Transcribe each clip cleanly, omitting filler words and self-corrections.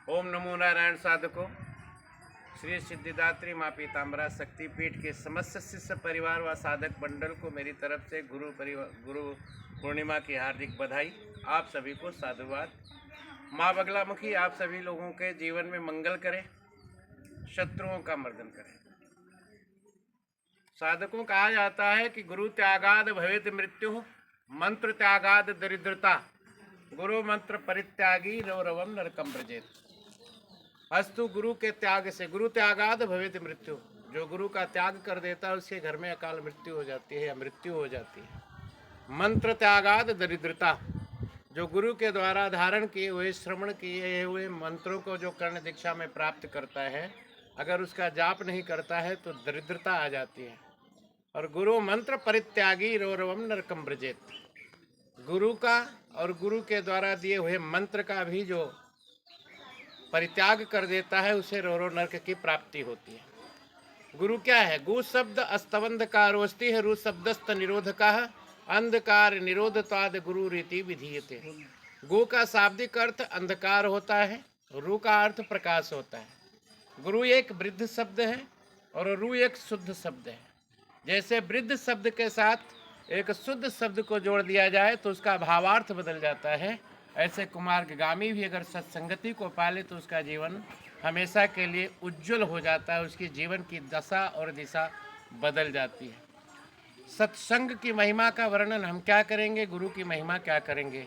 ओम नमो नारायण साधको। श्री सिद्धिदात्री माँ पीताम्बरा शक्तिपीठ के समस्त शिष्य परिवार व साधक मंडल को मेरी तरफ से गुरु पूर्णिमा की हार्दिक बधाई। आप सभी को साधुवाद। माँ बगलामुखी आप सभी लोगों के जीवन में मंगल करे, शत्रुओं का मर्दन करे। साधकों कहा जाता है कि गुरु त्यागाद भवेत मृत्यु, मंत्र त्यागाद दरिद्रता, गुरु मंत्र परित्यागी रौरवम नरकम ब्रजेत। अस्तु गुरु के त्याग से, गुरु त्यागाद भवेत मृत्यु, जो गुरु का त्याग कर देता है उसके घर में अकाल मृत्यु हो जाती है या मृत्यु हो जाती है। मंत्र त्यागाद दरिद्रता, जो गुरु के द्वारा धारण किए हुए श्रवण किए हुए मंत्रों को जो कर्ण दीक्षा में प्राप्त करता है, अगर उसका जाप नहीं करता है तो दरिद्रता आ जाती है। और गुरु मंत्र परित्यागी रौरवम नरकम ब्रजेत, गुरु का और गुरु के द्वारा दिए हुए मंत्र का भी जो परित्याग कर देता है उसे रौरव नरक की प्राप्ति होती है। गुरु क्या है? गु शब्द अस्तवंधकारोस्ति है, रु शब्दस्त निरोधका, अंधकार निरोधत्वाद गुरु रीति विधीयते। गु का शाब्दिक अर्थ अंधकार होता है, रु का अर्थ प्रकाश होता है। गुरु एक वृद्ध शब्द है और रु एक शुद्ध शब्द है। जैसे वृद्ध शब्द के साथ एक शुद्ध शब्द को जोड़ दिया जाए तो उसका भावार्थ बदल जाता है, ऐसे कुमार्गामी भी अगर सत्संगति को पाले तो उसका जीवन हमेशा के लिए उज्जवल हो जाता है, उसकी जीवन की दशा और दिशा बदल जाती है। सत्संग की महिमा का वर्णन हम क्या करेंगे, गुरु की महिमा क्या करेंगे?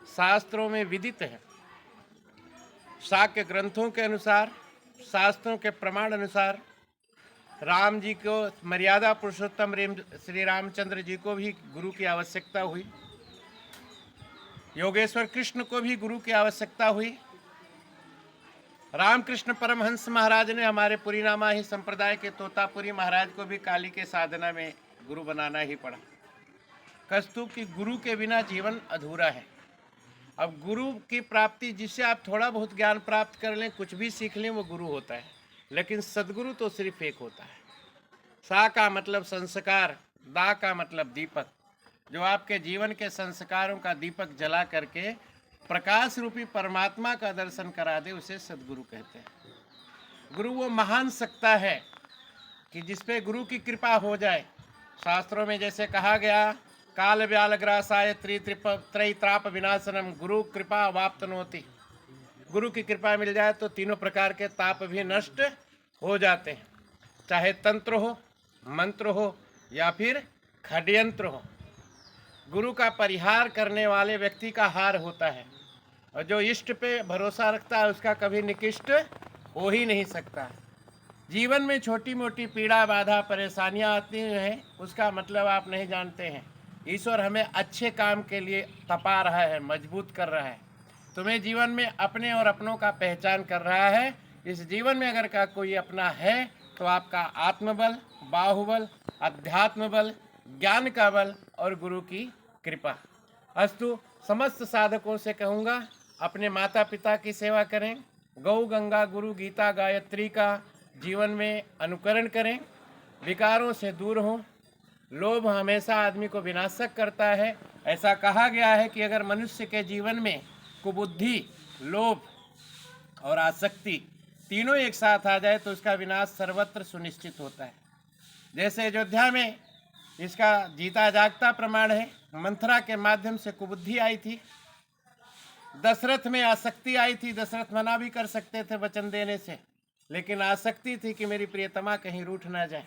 शास्त्रों में विदित है, शाक्य ग्रंथों के अनुसार, शास्त्रों के प्रमाण अनुसार राम जी को, मर्यादा पुरुषोत्तम श्री रामचंद्र जी को भी गुरु की आवश्यकता हुई, योगेश्वर कृष्ण को भी गुरु की आवश्यकता हुई, रामकृष्ण परमहंस महाराज ने हमारे पुरीनामा ही संप्रदाय के तोतापुरी महाराज को भी काली के साधना में गुरु बनाना ही पड़ा। कस्तु कि गुरु के बिना जीवन अधूरा है। अब गुरु की प्राप्ति, जिससे आप थोड़ा बहुत ज्ञान प्राप्त कर लें, कुछ भी सीख लें, वो गुरु होता है। लेकिन सदगुरु तो सिर्फ एक होता है। सा का मतलब संस्कार, दा का मतलब दीपक, जो आपके जीवन के संस्कारों का दीपक जला करके प्रकाश रूपी परमात्मा का दर्शन करा दे, उसे सदगुरु कहते हैं। गुरु वो महान सत्ता है कि जिसपे गुरु की कृपा हो जाए। शास्त्रों में जैसे कहा गया, काल व्याल ग्रासाय त्रैत्राप विनाशनम गुरु कृपा वाप्तनोति, गुरु की कृपा मिल जाए तो तीनों प्रकार के ताप भी नष्ट हो जाते हैं, चाहे तंत्र हो, मंत्र हो या फिर षड्यंत्र हो। गुरु का परिहार करने वाले व्यक्ति का हार होता है, और जो इष्ट पे भरोसा रखता है उसका कभी निकृष्ट हो ही नहीं सकता। जीवन में छोटी मोटी पीड़ा बाधा परेशानियां आती हैं, उसका मतलब आप नहीं जानते हैं। ईश्वर हमें अच्छे काम के लिए तपा रहा है, मजबूत कर रहा है। तुम्हें जीवन में अपने और अपनों का पहचान कर रहा है। इस जीवन में अगर का कोई अपना है तो आपका आत्मबल, बाहुबल, अध्यात्म बल, ज्ञान का बल और गुरु की कृपा। अस्तु समस्त साधकों से कहूँगा, अपने माता पिता की सेवा करें, गौ गंगा गुरु गीता गायत्री का जीवन में अनुकरण करें, विकारों से दूर हों। लोभ हमेशा आदमी को विनाशक करता है। ऐसा कहा गया है कि अगर मनुष्य के जीवन में कुबुद्धि, लोभ और आसक्ति तीनों एक साथ आ जाए तो उसका विनाश सर्वत्र सुनिश्चित होता है। जैसे अयोध्या में इसका जीता जागता प्रमाण है, मंथरा के माध्यम से कुबुद्धि आई थी, दशरथ में आसक्ति आई थी। दशरथ मना भी कर सकते थे वचन देने से, लेकिन आसक्ति थी कि मेरी प्रियतमा कहीं रूठ ना जाए।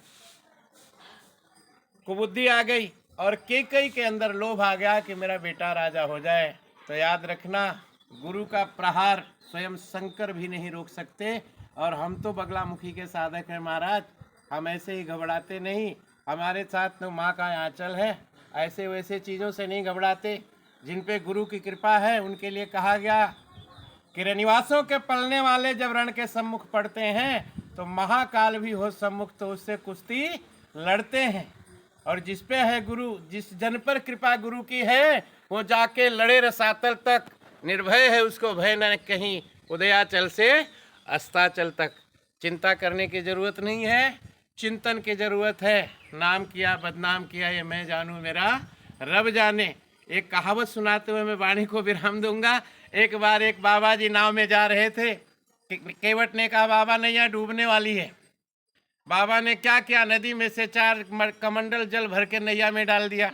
कुबुद्धि आ गई और कैकेयी के अंदर लोभ आ गया कि मेरा बेटा राजा हो जाए। तो याद रखना, गुरु का प्रहार स्वयं शंकर भी नहीं रोक सकते। और हम तो बगलामुखी के साधक हैं महाराज, हम ऐसे ही घबराते नहीं। हमारे साथ तो माँ का आंचल है, ऐसे वैसे चीज़ों से नहीं घबराते। जिन पे गुरु की कृपा है उनके लिए कहा गया कि रनिवासों के पलने वाले जब रण के सम्मुख पड़ते हैं तो महाकाल भी हो सम्मुख तो उससे कुश्ती लड़ते हैं। और जिस पे है गुरु, जिस जन पर कृपा गुरु की है, वो जाके लड़े रसातल तक, निर्भय है उसको भय न कहीं, उदयाचल से अस्ताचल तक। चिंता करने की जरूरत नहीं है, चिंतन की जरूरत है। नाम किया बदनाम किया ये मैं जानूं, मेरा रब जाने। एक कहावत सुनाते हुए मैं वाणी को विराम दूंगा। एक बार एक बाबा जी नाव में जा रहे थे। केवट ने कहा, बाबा नैया डूबने वाली है। बाबा ने क्या किया, नदी में से 4 कमंडल जल भर के नैया में डाल दिया।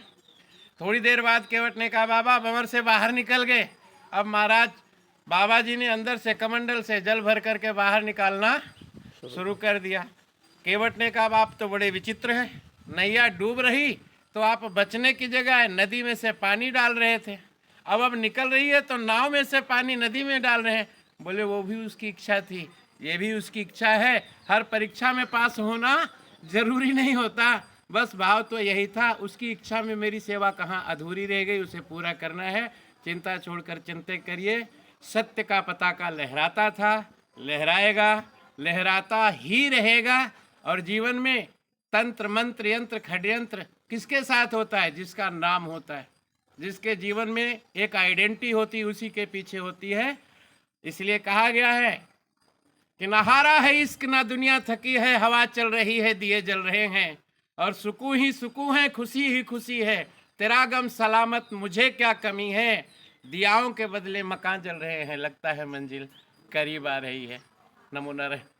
थोड़ी देर बाद केवट ने कहा, बाबा भंवर से बाहर निकल गए। अब महाराज बाबा जी ने अंदर से कमंडल से जल भर करके बाहर निकालना शुरू कर दिया। केवट ने कहा, आप तो बड़े विचित्र हैं, नैया डूब रही तो आप बचने की जगह नदी में से पानी डाल रहे थे, अब निकल रही है तो नाव में से पानी नदी में डाल रहे हैं। बोले वो भी उसकी इच्छा थी, ये भी उसकी इच्छा है। हर परीक्षा में पास होना जरूरी नहीं होता, बस भाव तो यही था। उसकी इच्छा में मेरी सेवा कहाँ अधूरी रह गई, उसे पूरा करना है। चिंता छोड़कर चिंता करिए। सत्य का पताका लहराता था, लहराएगा, लहराता ही रहेगा। और जीवन में तंत्र मंत्र यंत्र षड्यंत्र किसके साथ होता है? जिसका नाम होता है, जिसके जीवन में एक आइडेंटिटी होती है, उसी के पीछे होती है। इसलिए कहा गया है कि ना हारा है इश्क, ना दुनिया थकी है, हवा चल रही है, दिए जल रहे हैं, और सुकून ही सुकून है, खुशी ही खुशी है, तेरा गम सलामत मुझे क्या कमी है, दियाओं के बदले मकान जल रहे हैं, लगता है मंजिल करीब आ रही है। नमो नारायण।